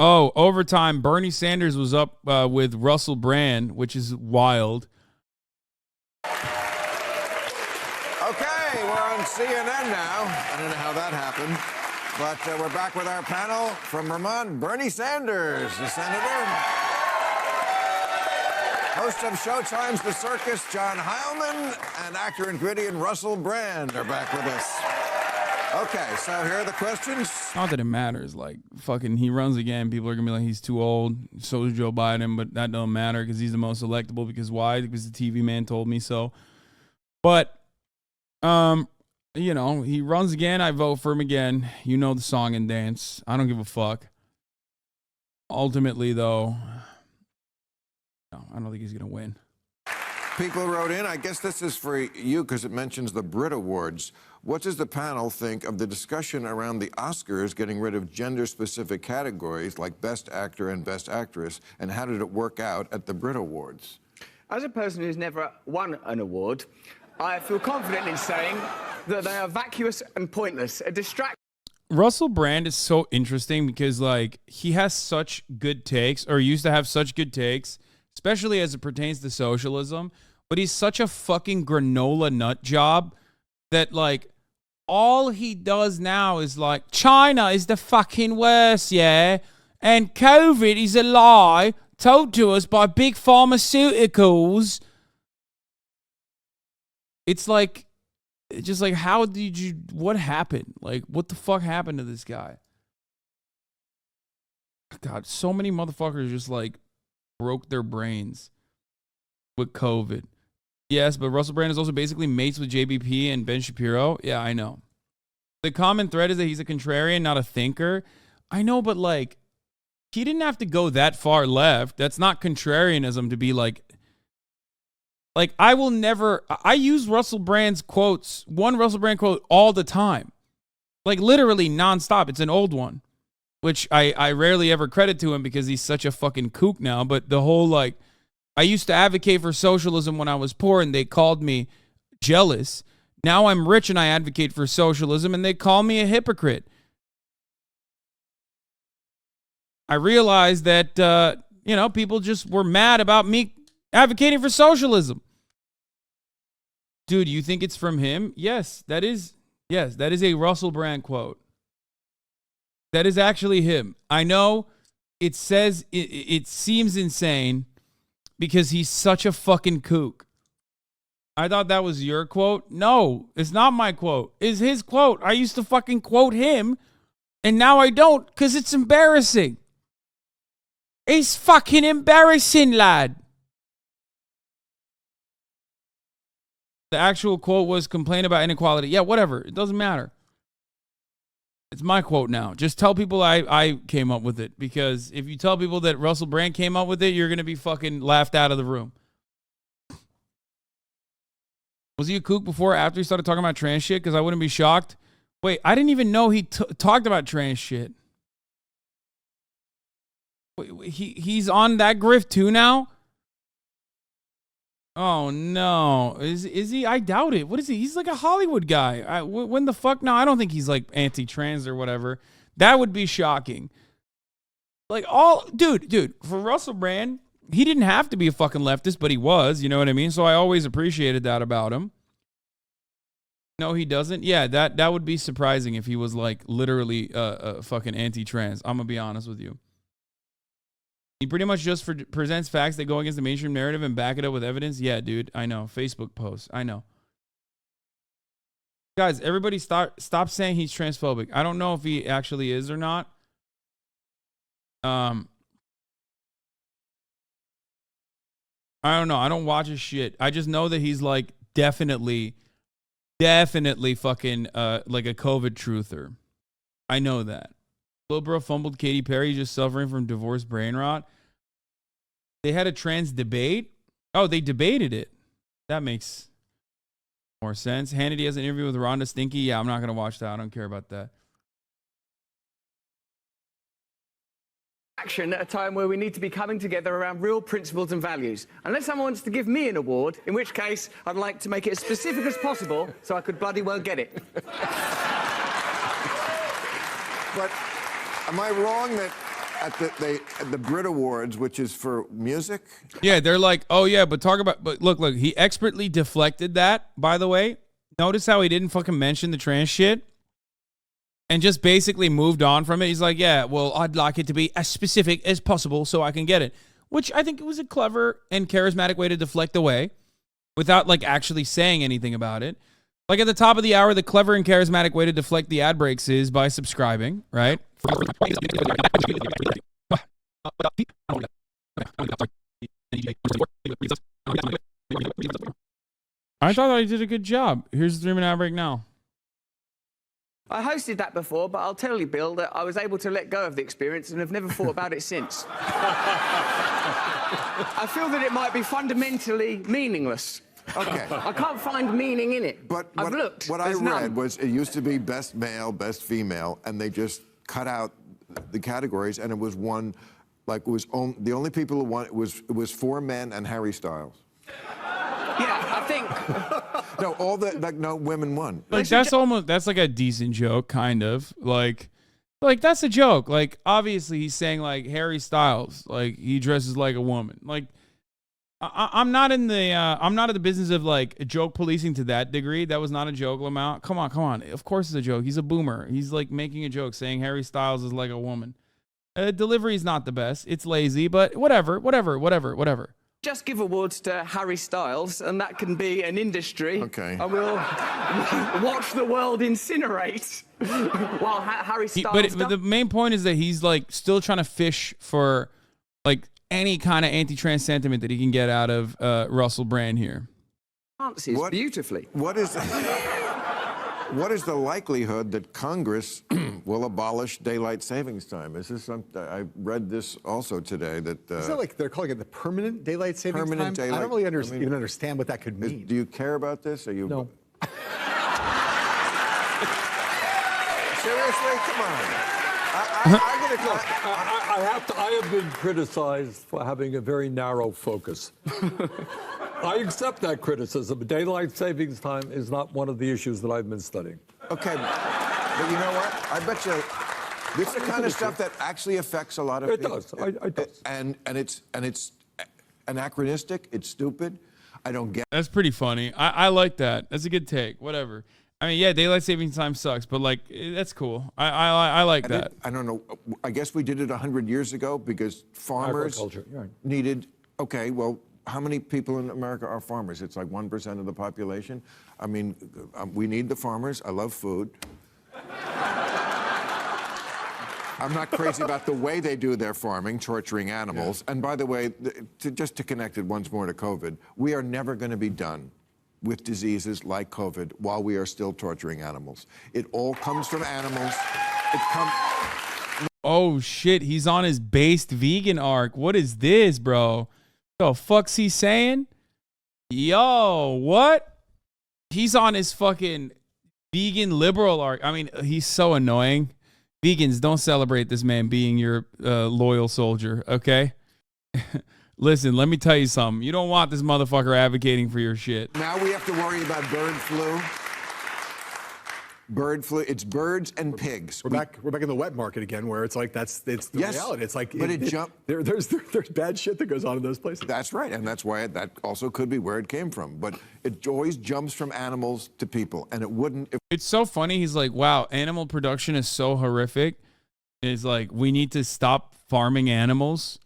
Oh, overtime. Bernie Sanders was up with Russell Brand, which is wild. Okay, we're on CNN now. I don't know how that happened. But we're back with our panel from Vermont, Bernie Sanders, the senator. Host of Showtime's The Circus, John Heilemann, and actor and comedian Russell Brand are back with us. Okay, so here are the questions. Not that it matters. Like, fucking, he runs again. People are going to be like, he's too old. So is Joe Biden, but that don't matter because he's the most electable. Because why? Because the TV man told me so. But, you know, he runs again. I vote for him again. You know the song and dance. I don't give a fuck. Ultimately, though, no, I don't think he's going to win. People wrote in, I guess this is for you because it mentions the Brit Awards. What does the panel think of the discussion around the Oscars getting rid of gender-specific categories like Best Actor and Best Actress, and how did it work out at the Brit Awards? As a person who's never won an award, I feel confident in saying that they are vacuous and pointless, a distraction. Russell Brand is so interesting because, like, he has such good takes, or used to have such good takes, especially as it pertains to socialism, but he's such a fucking granola nut job that, like, all he does now is like, China is the fucking worst, yeah? And COVID is a lie told to us by big pharmaceuticals. It's like, just like, how did you, what happened? Like, what the fuck happened to this guy? God, so many motherfuckers just, like, broke their brains with COVID. Yes, but Russell Brand is also basically mates with JBP and Ben Shapiro. Yeah, I know. The common thread is that he's a contrarian, not a thinker. I know, but, like, he didn't have to go that far left. That's not contrarianism to be like, I will never, I use Russell Brand's quotes, one Russell Brand quote all the time. Like, literally nonstop. It's an old one, which I rarely ever credit to him because he's such a fucking kook now. But the whole, like, I used to advocate for socialism when I was poor and they called me jealous. Now I'm rich and I advocate for socialism and they call me a hypocrite. I realized that, you know, people just were mad about me advocating for socialism. Dude, you think it's from him? Yes, that is a Russell Brand quote. That is actually him. I know it says, it seems insane because he's such a fucking kook. I thought that was your quote. No, it's not my quote. It's his quote. I used to fucking quote him, and now I don't because it's embarrassing. It's fucking embarrassing, lad. The actual quote was complain about inequality. Yeah, whatever. It doesn't matter. It's my quote now. Just tell people I came up with it. Because if you tell people that Russell Brand came up with it, you're going to be fucking laughed out of the room. Was he a kook before or after he started talking about trans shit? Because I wouldn't be shocked. Wait, I didn't even know he talked about trans shit. Wait, he's on that grift too now? Oh, no. Is he? I doubt it. What is he? He's like a Hollywood guy. When the fuck? No, I don't think he's like anti-trans or whatever. That would be shocking. Like dude, for Russell Brand, he didn't have to be a fucking leftist, but he was, you know what I mean? So I always appreciated that about him. No, he doesn't. Yeah, that would be surprising if he was like literally fucking anti-trans. I'm going to be honest with you. He pretty much just presents facts that go against the mainstream narrative and back it up with evidence. Yeah, dude, I know. Facebook posts. I know. Guys, everybody stop saying he's transphobic. I don't know if he actually is or not. I don't know. I don't watch his shit. I just know that he's like definitely fucking like a COVID truther. I know that. Lil bro fumbled Katy Perry just suffering from divorce brain rot. They had a trans debate. Oh, they debated it. That makes more sense. Hannity has an interview with Rhonda Stinky. Yeah, I'm not going to watch that. I don't care about that. Action at a time where we need to be coming together around real principles and values. Unless someone wants to give me an award, in which case I'd like to make it as specific as possible so I could bloody well get it. But am I wrong that at the Brit Awards, which is for music. Yeah, they're like, oh yeah, but look, he expertly deflected that, by the way. Notice how he didn't fucking mention the trans shit and just basically moved on from it. He's like, yeah, well, I'd like it to be as specific as possible so I can get it, which I think it was a clever and charismatic way to deflect away without like actually saying anything about it. Like at the top of the hour, the clever and charismatic way to deflect the ad breaks is by subscribing, right? I thought I did a good job. Here's the 3-minute ad break now. I hosted that before, but I'll tell you, Bill, that I was able to let go of the experience and have never thought about it since. I feel that it might be fundamentally meaningless. Okay. I can't find meaning in it. But I've looked. What I read was it used to be best male, best female, and they just cut out the categories, and it was one, like it was the only people who won. It was 4 men and Harry Styles. Yeah, I think. No, no women won. Like that's like a decent joke, kind of. Like that's a joke. Like obviously he's saying like Harry Styles, like he dresses like a woman. Like I'm not in the business of like joke policing to that degree. That was not a joke, Lamont. Come on. Of course it's a joke. He's a boomer. He's like making a joke saying Harry Styles is like a woman. Delivery is not the best. It's lazy, but whatever. Just give awards to Harry Styles, and that can be an industry. Okay. And we'll watch the world incinerate while Harry Styles. But the main point is that he's like still trying to fish for like any kind of anti-trans sentiment that he can get out of Russell Brand here. Answers beautifully. What is the likelihood that Congress will abolish daylight savings time? Is this something? I read this also today that. Is that like they're calling it the permanent daylight savings time? Daylight, I don't really even understand what that could mean. Do you care about this? Are you? No. Seriously, come on. I have been criticized for having a very narrow focus. I accept that criticism. Daylight savings time is not one of the issues that I've been studying. Okay, but you know what? I bet you this is the kind of stuff that actually affects a lot of people. It does. And it's anachronistic. It's stupid. I don't get. That's pretty funny. I like that. That's a good take. Whatever. I mean, yeah, daylight savings time sucks, but like that's cool. I like that. I don't know. I guess we did it 100 years ago because farmers needed. Okay, well, how many people in America are farmers? It's like 1% of the population. I mean, we need the farmers. I love food. I'm not crazy about the way they do their farming, torturing animals. Yeah. And by the way, just to connect it once more to COVID, we are never going to be done with diseases like COVID while we are still torturing animals. It all comes from animals. Oh shit, he's on his based vegan arc. What is this, bro? The fuck's he saying? Yo, what? He's on his fucking vegan liberal arc. I mean, he's so annoying. Vegans, don't celebrate this man being your loyal soldier, okay? Listen, let me tell you something. You don't want this motherfucker advocating for your shit. Now we have to worry about bird flu. Bird flu. It's birds and pigs. We're back in the wet market again, where it's like it's the reality. It's like there's bad shit that goes on in those places. That's right, and that's why that also could be where it came from. But it always jumps from animals to people, and it wouldn't. It's so funny. He's like, "Wow, animal production is so horrific." It's like we need to stop farming animals.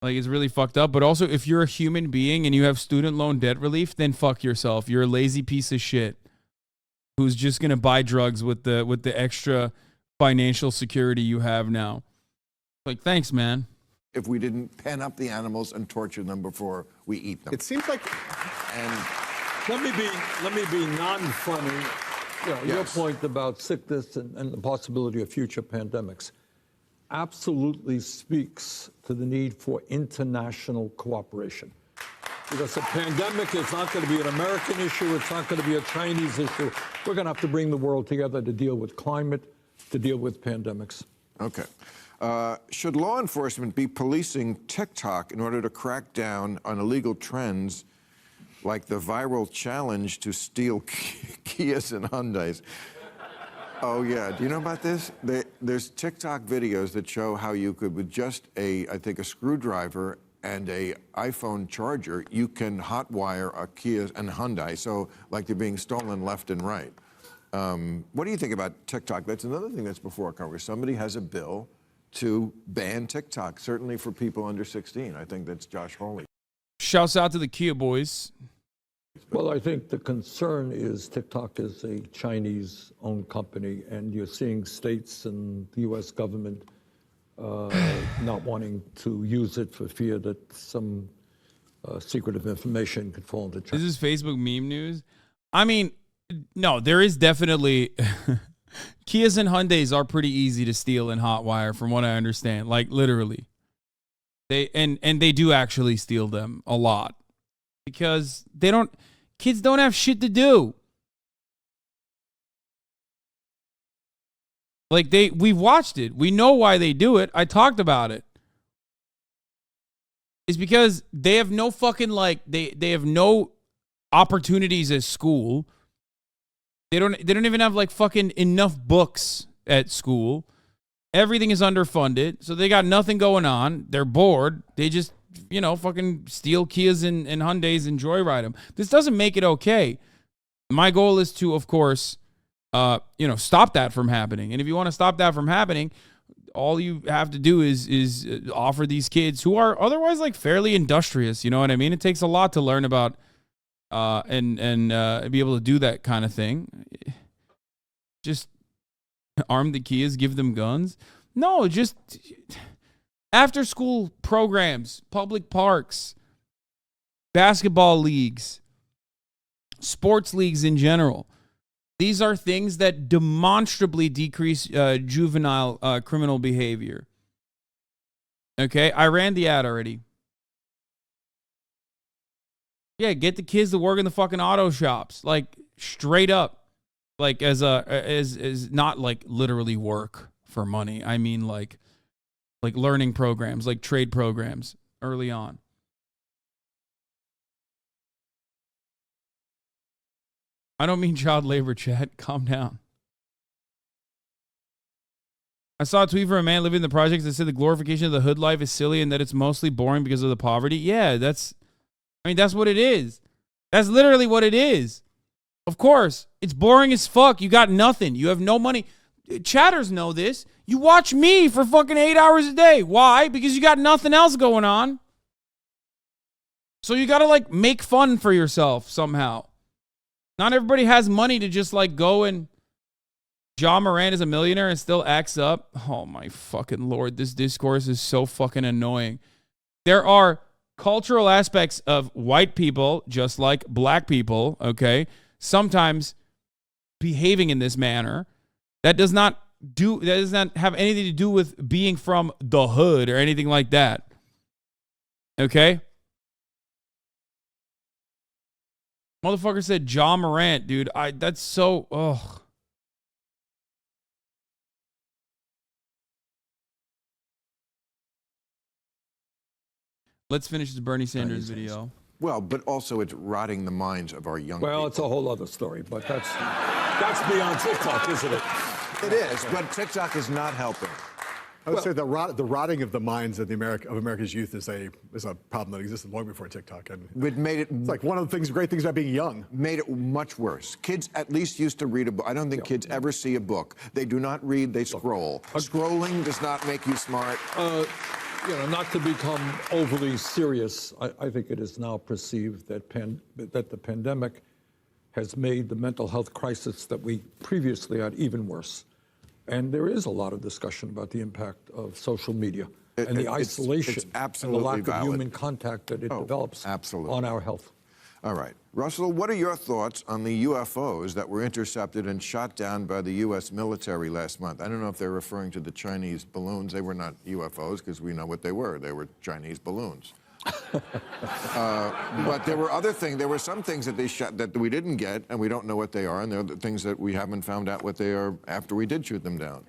Like, it's really fucked up. But also, if you're a human being and you have student loan debt relief, then fuck yourself. You're a lazy piece of shit who's just going to buy drugs with the extra financial security you have now. Like, thanks, man. If we didn't pen up the animals and torture them before we eat them. It seems like... And let me be non-funny. You know, your point about sickness and the possibility of future pandemics absolutely speaks to the need for international cooperation. Because a pandemic is not going to be an American issue. It's not going to be a Chinese issue. We're going to have to bring the world together to deal with climate, to deal with pandemics. Okay. Should law enforcement be policing TikTok in order to crack down on illegal trends like the viral challenge to steal Kias and Hyundais? Oh, yeah. Do you know about this? There's TikTok videos that show how you could, with just I think, a screwdriver and a iPhone charger, you can hotwire a Kia and Hyundai, so like they're being stolen left and right. What do you think about TikTok? That's another thing that's before Congress. Somebody has a bill to ban TikTok, certainly for people under 16. I think that's Josh Hawley. Shouts out to the Kia boys. Well, I think the concern is TikTok is a Chinese-owned company, and you're seeing states and the U.S. government not wanting to use it for fear that some secretive information could fall into China. This is Facebook meme news. I mean, no, there is definitely... Kias and Hyundais are pretty easy to steal and hotwire, from what I understand. Like, literally. They do actually steal them a lot. Because kids don't have shit to do. Like, we've watched it. We know why they do it. I talked about it. It's because they have no fucking, like, they have no opportunities at school. They don't even have, like, fucking enough books at school. Everything is underfunded, so they got nothing going on. They're bored. They just, fucking steal Kias and Hyundais and joyride them. This doesn't make it okay. My goal is to, of course, stop that from happening. And if you want to stop that from happening, all you have to do is offer these kids who are otherwise, like, fairly industrious. You know what I mean? It takes a lot to learn about and be able to do that kind of thing. Just arm the Kias, give them guns. No, just after school programs, public parks, basketball leagues, sports leagues in general. These are things that demonstrably decrease juvenile criminal behavior. Okay, I ran the ad already. Yeah, get the kids to work in the fucking auto shops, like, straight up, like, as not like literally work for money. I mean, like learning programs, like trade programs early on. I don't mean child labor, chat. Calm down. I saw a tweet from a man living in the projects that said the glorification of the hood life is silly and that it's mostly boring because of the poverty. Yeah, that's what it is. That's literally what it is. Of course, it's boring as fuck. You got nothing. You have no money. Chatters know this. You watch me for fucking 8 hours a day. Why? Because you got nothing else going on. So you got to, like, make fun for yourself somehow. Not everybody has money to just, like, go and John Moran is a millionaire and still acts up. Oh, my fucking Lord. This discourse is so fucking annoying. There are cultural aspects of white people, just like black people, okay, sometimes behaving in this manner. That does not have anything to do with being from the hood or anything like that. Okay? Motherfucker said John Morant, dude. That's so, ugh. Let's finish this Bernie Sanders video. Well, but also it's rotting the minds of our young people. Well, it's a whole other story, but that's beyond TikTok, isn't it? It is, but TikTok is not helping. I would say the rotting of the minds of America's youth is a problem that existed long before TikTok. And it made it. It's like one of the great things about being young. Made it much worse. Kids at least used to read a book. I don't think kids ever see a book. They do not read. They scroll. Scrolling does not make you smart. Not to become overly serious, I think it is now perceived that the pandemic has made the mental health crisis that we previously had even worse. And there is a lot of discussion about the impact of social media and the isolation and the lack of human contact that it develops on our health. All right. Russell, what are your thoughts on the UFOs that were intercepted and shot down by the U.S. military last month? I don't know if they're referring to the Chinese balloons. They were not UFOs because we know what they were. They were Chinese balloons. But there were other things. There were some things that they shot that we didn't get, and we don't know what they are. And there are things that we haven't found out what they are after we did shoot them down.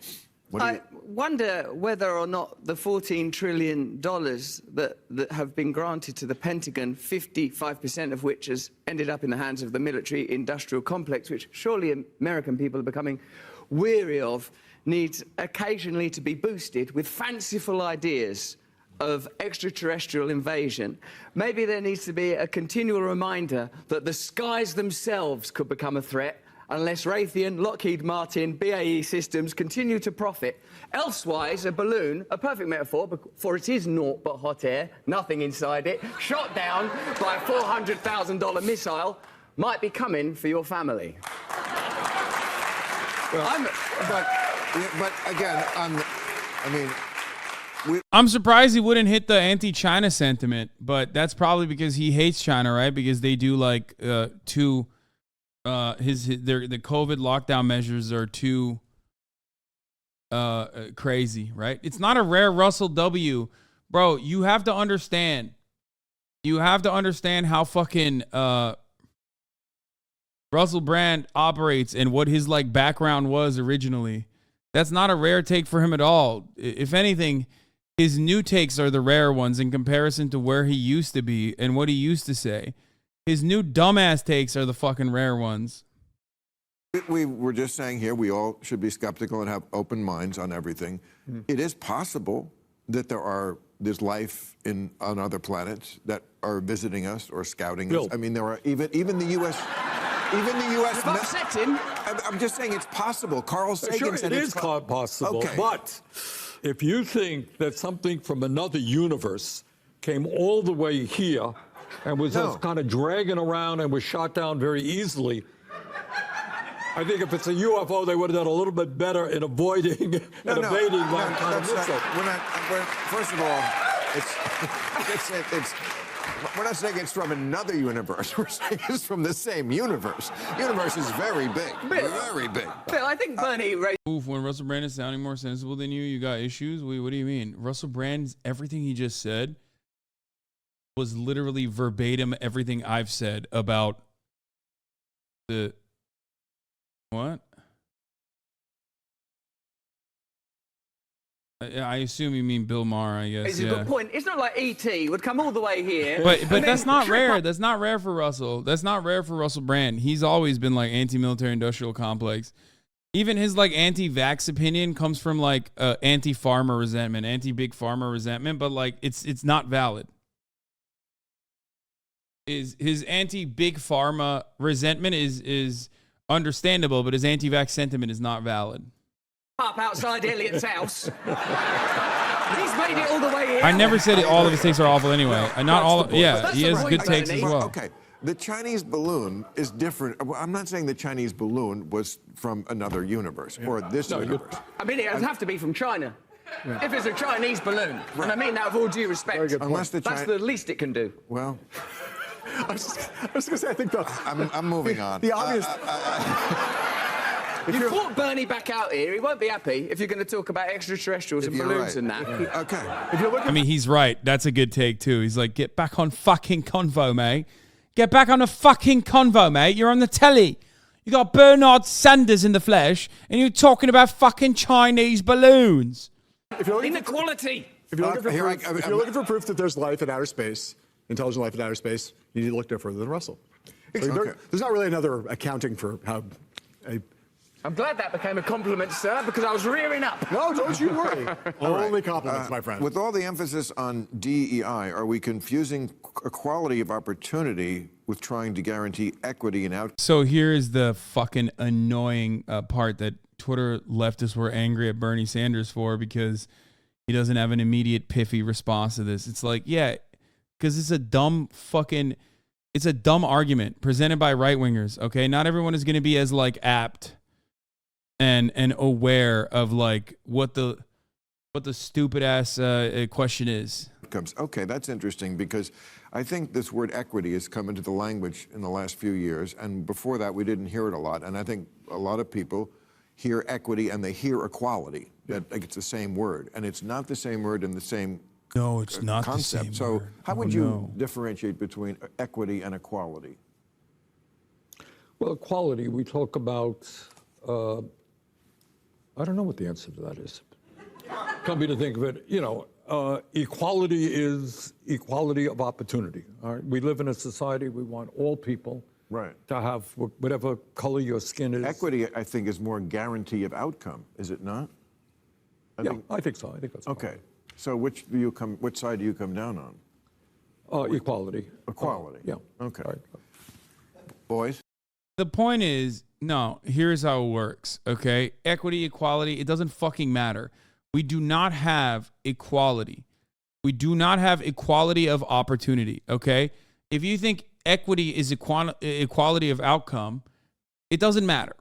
I wonder whether or not the $14 trillion that have been granted to the Pentagon, 55% of which has ended up in the hands of the military-industrial complex, which surely American people are becoming weary of, needs occasionally to be boosted with fanciful ideas of extraterrestrial invasion. Maybe there needs to be a continual reminder that the skies themselves could become a threat unless Raytheon, Lockheed Martin, BAE Systems continue to profit. Elsewise, a balloon, a perfect metaphor, for it is naught but hot air, nothing inside it, shot down by a $400,000 missile, might be coming for your family. Well, but again, I'm surprised he wouldn't hit the anti-China sentiment, but that's probably because he hates China, right? Because they do like the COVID lockdown measures are too crazy, right? It's not a rare Russell W. Bro, you have to understand. You have to understand how fucking Russell Brand operates and what his like background was originally. That's not a rare take for him at all. If anything, his new takes are the rare ones in comparison to where he used to be and what he used to say. His new dumbass takes are the fucking rare ones. We were just saying here, we all should be skeptical and have open minds on everything. It is possible that there's life on other planets that are visiting us or scouting us. I mean, there are even the U.S. Even the U.S. You've upset him. I'm just saying it's possible. Carl Sagan said it is possible. Okay. But if you think that something from another universe came all the way here and was just kind of dragging around and was shot down very easily, I think if it's a UFO, they would have done a little bit better in avoiding and evading that kind of missile. First of all, we're not saying it's from another universe. We're saying it's from the same universe. The universe is very big. Very big. Bill, I think Bernie... Oof, when Russell Brand is sounding more sensible than you got issues? What do you mean? Russell Brand's everything he just said was literally verbatim everything I've said about the... What? I assume you mean Bill Maher, I guess. It's a good point. It's not like E.T. would come all the way here. But that's not rare. That's not rare for Russell. That's not rare for Russell Brand. He's always been like anti-military industrial complex. Even his like anti-vax opinion comes from like anti-pharma resentment, anti-big pharma resentment, but like it's not valid. His anti-big pharma resentment is understandable, but his anti-vax sentiment is not valid. Up outside Elliot's house. He's made it all the way here. I never said all of his takes are awful anyway. Not all. Yeah, he has good takes as well. Okay, the Chinese balloon is different. I'm not saying the Chinese balloon was from another universe or this universe. I mean, it doesn't have to be from China. If it's a Chinese balloon, and I mean that with all due respect, unless that's the least it can do. Well, I was going to say, I think I'm moving on. The obvious. You brought Bernie back out here. He won't be happy if you're going to talk about extraterrestrials and balloons and that. Yeah. Okay. If you look at I mean, he's right. That's a good take, too. He's like, get back on fucking convo, mate. Get back on the fucking convo, mate. You're on the telly. You got Bernard Sanders in the flesh, and you're talking about fucking Chinese balloons. Inequality. If you're looking for proof that there's life in outer space, intelligent life in outer space, you need to look no further than Russell. So there's not really another accounting for how I'm glad that became a compliment, sir, because I was rearing up. No, don't you worry. Only compliments, my friend. With all the emphasis on DEI, are we confusing equality of opportunity with trying to guarantee equity in outcomes? So here is the fucking annoying part that Twitter leftists were angry at Bernie Sanders for because he doesn't have an immediate pithy response to this. It's like, yeah, because it's a dumb argument presented by right-wingers, okay? Not everyone is going to be as, like, apt and aware of like what the stupid ass question is. Okay, that's interesting because I think this word equity has come into the language in the last few years, and before that we didn't hear it a lot. And I think a lot of people hear equity and they hear equality. That like it's the same word, and it's not the same word in the same no, it's not concept. The same so word. How would you differentiate between equity and equality? Well, equality, we talk about I don't know what the answer to that is. Come to think of it, equality is equality of opportunity. All right? We live in a society, we want all people to have whatever color your skin is. Equity, I think, is more guarantee of outcome, is it not? I think so. I think that's okay. So which side do you come down on? Equality. Equality. Yeah. Okay. Right. Boys? The point is, no, here's how it works, okay? Equity, equality, it doesn't fucking matter. We do not have equality. We do not have equality of opportunity, okay? If you think equity is equality of outcome, it doesn't matter,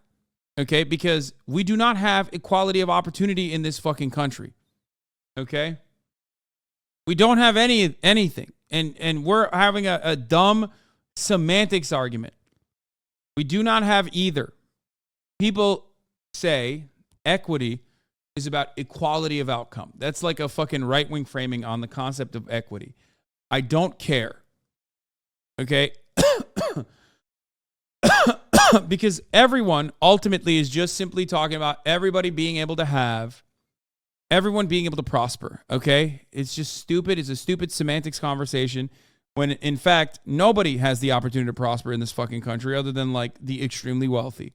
okay? Because we do not have equality of opportunity in this fucking country, okay? We don't have anything. And we're having a dumb semantics argument. We do not have either. People say equity is about equality of outcome. That's like a fucking right-wing framing on the concept of equity. I don't care. Okay? Because everyone ultimately is just simply talking about everybody being able to have, everyone being able to prosper. Okay? It's just stupid. It's a stupid semantics conversation. When, in fact, nobody has the opportunity to prosper in this fucking country other than, like, the extremely wealthy.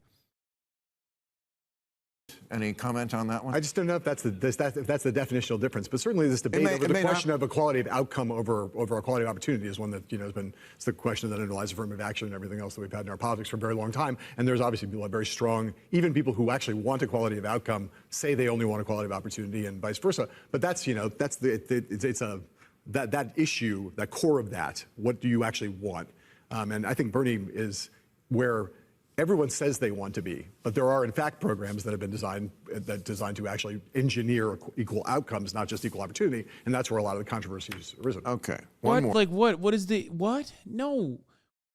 Any comment on that one? I just don't know if that's the definitional difference. But certainly this debate over the question of equality of outcome over equality of opportunity is one that, has been, it's the question that underlies affirmative action and everything else that we've had in our politics for a very long time. And there's obviously people very strong, even people who actually want equality of outcome say they only want equality of opportunity and vice versa. But that's, that issue, that core of that, what do you actually want? And I think Bernie is where everyone says they want to be, but there are in fact programs that have been designed to actually engineer equal outcomes, not just equal opportunity, and that's where a lot of the controversy has arisen. Okay. What? More. Like what? What is the what? No.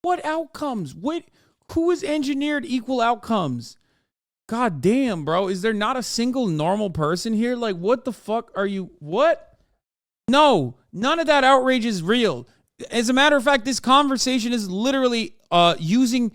What outcomes? Who has engineered equal outcomes? God damn, bro. Is there not a single normal person here? Like, what the fuck are you? What? No, none of that outrage is real. As a matter of fact, this conversation is literally using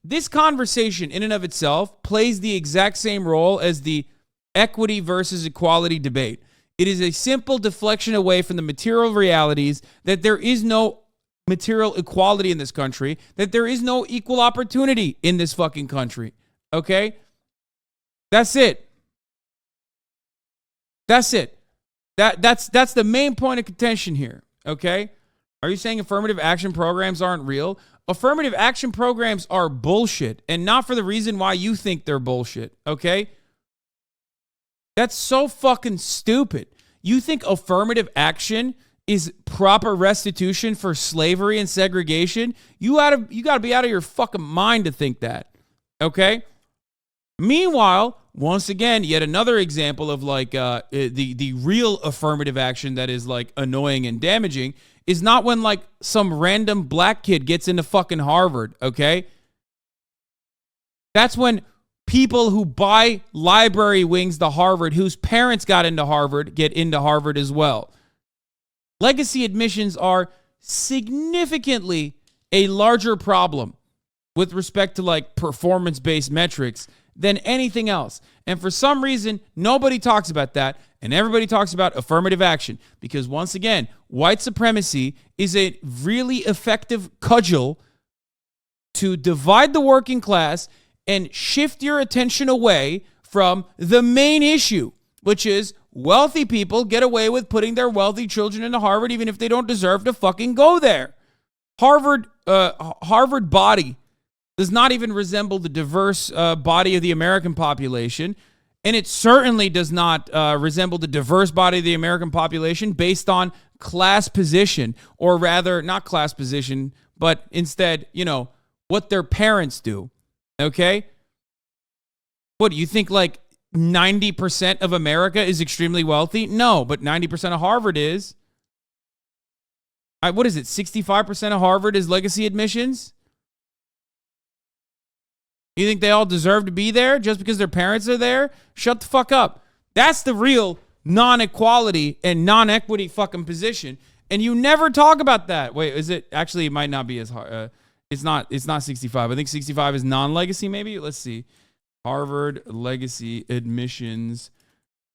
this conversation in and of itself plays the exact same role as the equity versus equality debate. It is a simple deflection away from the material realities that there is no material equality in this country, that there is no equal opportunity in this fucking country. Okay? That's it. That's it. That's the main point of contention here. Okay? Are you saying affirmative action programs aren't real? Affirmative action programs are bullshit, and not for the reason why you think they're bullshit, okay? That's so fucking stupid. You think affirmative action is proper restitution for slavery and segregation? You got to be out of your fucking mind to think that, okay? Meanwhile, once again, yet another example of like the real affirmative action that is like annoying and damaging is not when like some random black kid gets into fucking Harvard, okay? That's when people who buy library wings to Harvard, whose parents got into Harvard, get into Harvard as well. Legacy admissions are significantly a larger problem with respect to like performance-based metrics than anything else. And for some reason, nobody talks about that, and everybody talks about affirmative action. Because once again, white supremacy is a really effective cudgel to divide the working class and shift your attention away from the main issue, which is wealthy people get away with putting their wealthy children into Harvard even if they don't deserve to fucking go there. Harvard body does not even resemble the diverse body of the American population, and it certainly does not resemble the diverse body of the American population based on class position, or rather, not class position, but instead, what their parents do, okay? What, do you think like 90% of America is extremely wealthy? No, but 90% of Harvard is. What is it, 65% of Harvard is legacy admissions? You think they all deserve to be there just because their parents are there? Shut the fuck up. That's the real non-equality and non-equity fucking position. And you never talk about that. Wait, is it? Actually, it might not be as hard. It's not 65. I think 65 is non-legacy maybe. Let's see. Harvard legacy admissions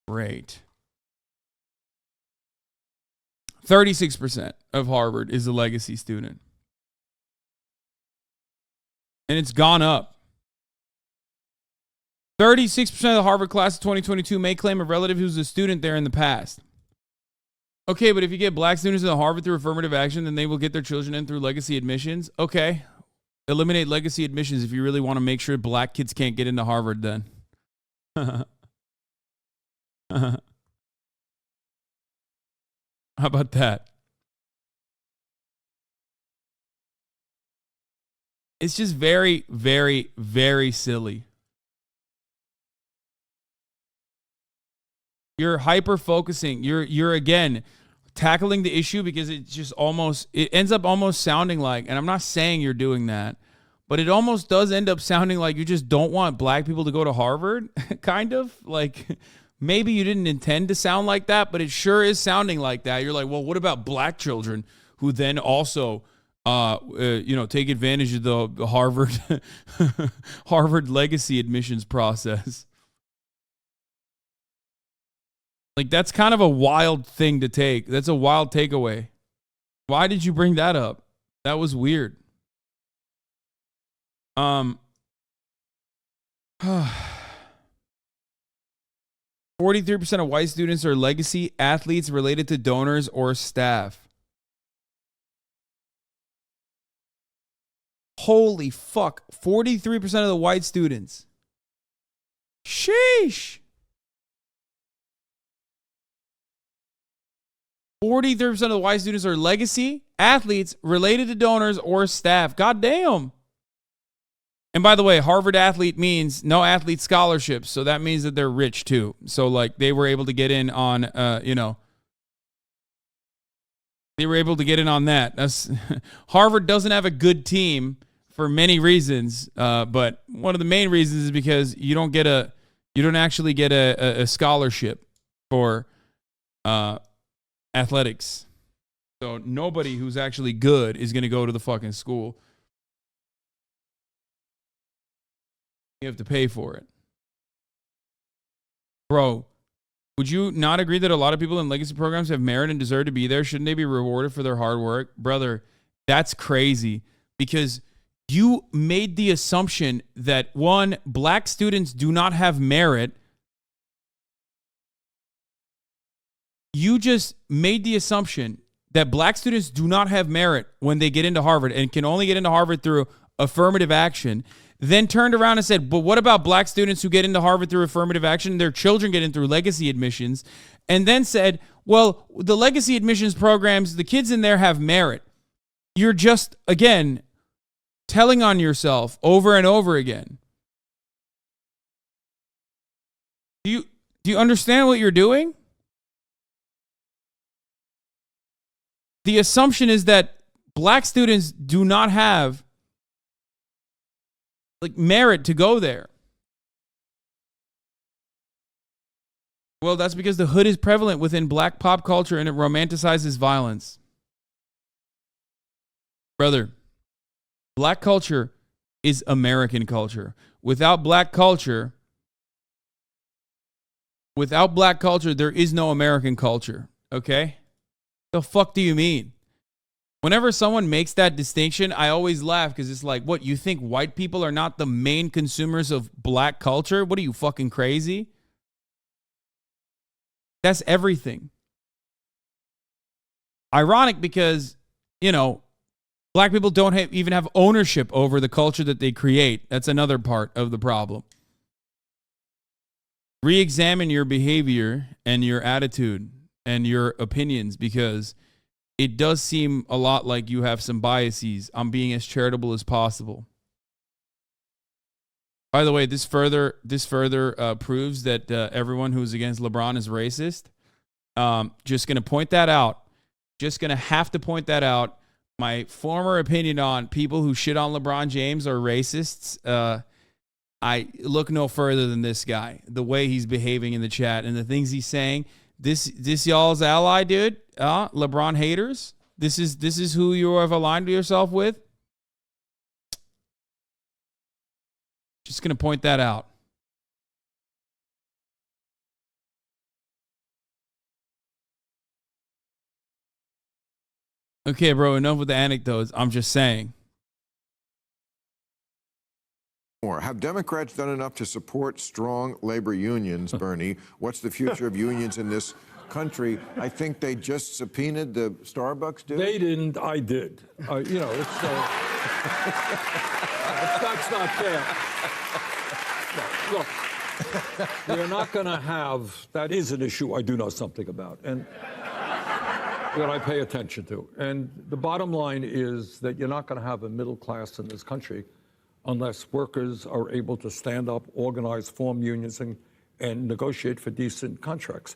rate. 36% of Harvard is a legacy student. And it's gone up. 36% of the Harvard class of 2022 may claim a relative who's a student there in the past. Okay, but if you get black students into Harvard through affirmative action, then they will get their children in through legacy admissions. Okay. Eliminate legacy admissions if you really want to make sure black kids can't get into Harvard then. How about that? It's just very, very, very silly. You're hyper-focusing. You're again tackling the issue because it ends up almost sounding like, and I'm not saying you're doing that, but it almost does end up sounding like you just don't want black people to go to Harvard, kind of. Like, maybe you didn't intend to sound like that, but it sure is sounding like that. You're like, well, what about black children who then also, take advantage of the Harvard, Harvard legacy admissions process? Like, that's kind of a wild thing to take. That's a wild takeaway. Why did you bring that up? That was weird. 43% of white students are legacy athletes related to donors or staff. Holy fuck. 43% of the white students. Sheesh. 43% of the white students are legacy athletes related to donors or staff. God damn. And by the way, Harvard athlete means no athlete scholarships. So that means that they're rich too. So like they were able to get in on, they were able to get in on that. That's Harvard doesn't have a good team for many reasons. But one of the main reasons is because you don't actually get a scholarship for, athletics. So nobody who's actually good is going to go to the fucking school. You have to pay for it. Bro, would you not agree that a lot of people in legacy programs have merit and deserve to be there? Shouldn't they be rewarded for their hard work? Brother, that's crazy because you made the assumption that, one, black students do not have merit. You just made the assumption that black students do not have merit when they get into Harvard and can only get into Harvard through affirmative action, then turned around and said, but what about black students who get into Harvard through affirmative action? Their children get in through legacy admissions. And then said, well, the legacy admissions programs, the kids in there have merit. You're just, again, telling on yourself over and over again. Do you understand what you're doing? The assumption is that black students do not have merit to go there. Well, that's because the hood is prevalent within black pop culture and it romanticizes violence. Brother, black culture is American culture. Without black culture, there is no American culture. Okay? The fuck do you mean? Whenever someone makes that distinction, I always laugh because it's like, what, you think white people are not the main consumers of black culture? What are you, fucking crazy? That's everything. Ironic because, black people don't even have ownership over the culture that they create. That's another part of the problem. Re-examine your behavior and your attitude and your opinions because it does seem a lot like you have some biases. I'm being as charitable as possible. By the way, this further proves that everyone who's against LeBron is racist. Just going to point that out. Just going to have to point that out. My former opinion on people who shit on LeBron James are racists. I look no further than this guy. The way he's behaving in the chat and the things he's saying. This y'all's ally, dude. LeBron haters. This is who you have aligned yourself with. Just gonna point that out. Okay, bro, enough with the anecdotes. I'm just saying. More. Have Democrats done enough to support strong labor unions, Bernie? What's the future of unions in this country? I think they just subpoenaed the Starbucks dude. They didn't, I did. You know, it's, that's not fair. No, look, we're not going to have, that is an issue I do know something about, and that I pay attention to. And the bottom line is that you're not going to have a middle class in this country unless workers are able to stand up, organize, form unions, and negotiate for decent contracts.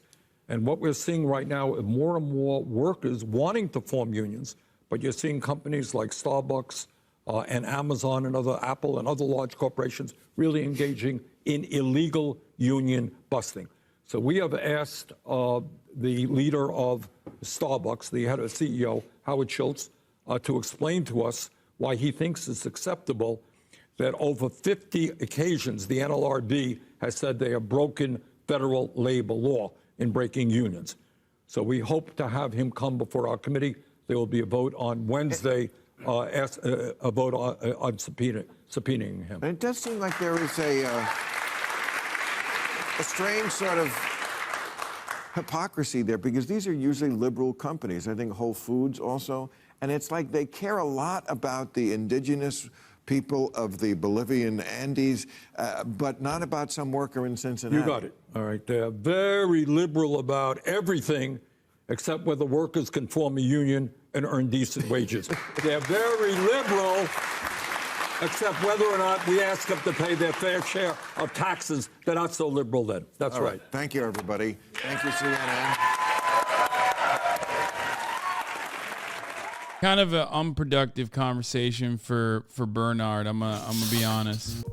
And what we're seeing right now is more and more workers wanting to form unions, but you're seeing companies like Starbucks and Amazon and Apple and other large corporations really engaging in illegal union busting. So we have asked the leader of Starbucks, the head of CEO, Howard Schultz, to explain to us why he thinks it's acceptable that over 50 occasions the NLRB has said they have broken federal labor law in breaking unions. So we hope to have him come before our committee. There will be a vote on Wednesday, a vote on subpoenaing him. And it does seem like there is a strange sort of hypocrisy there, because these are usually liberal companies. I think Whole Foods also. And it's like they care a lot about the indigenous people of the Bolivian Andes, but not about some worker in Cincinnati. You got it. All right. They're very liberal about everything except whether workers can form a union and earn decent wages. They're very liberal except whether or not we ask them to pay their fair share of taxes. They're not so liberal then. That's All right. Thank you, everybody. Thank you, CNN. Kind of an unproductive conversation for Bernard. I'm gonna be honest.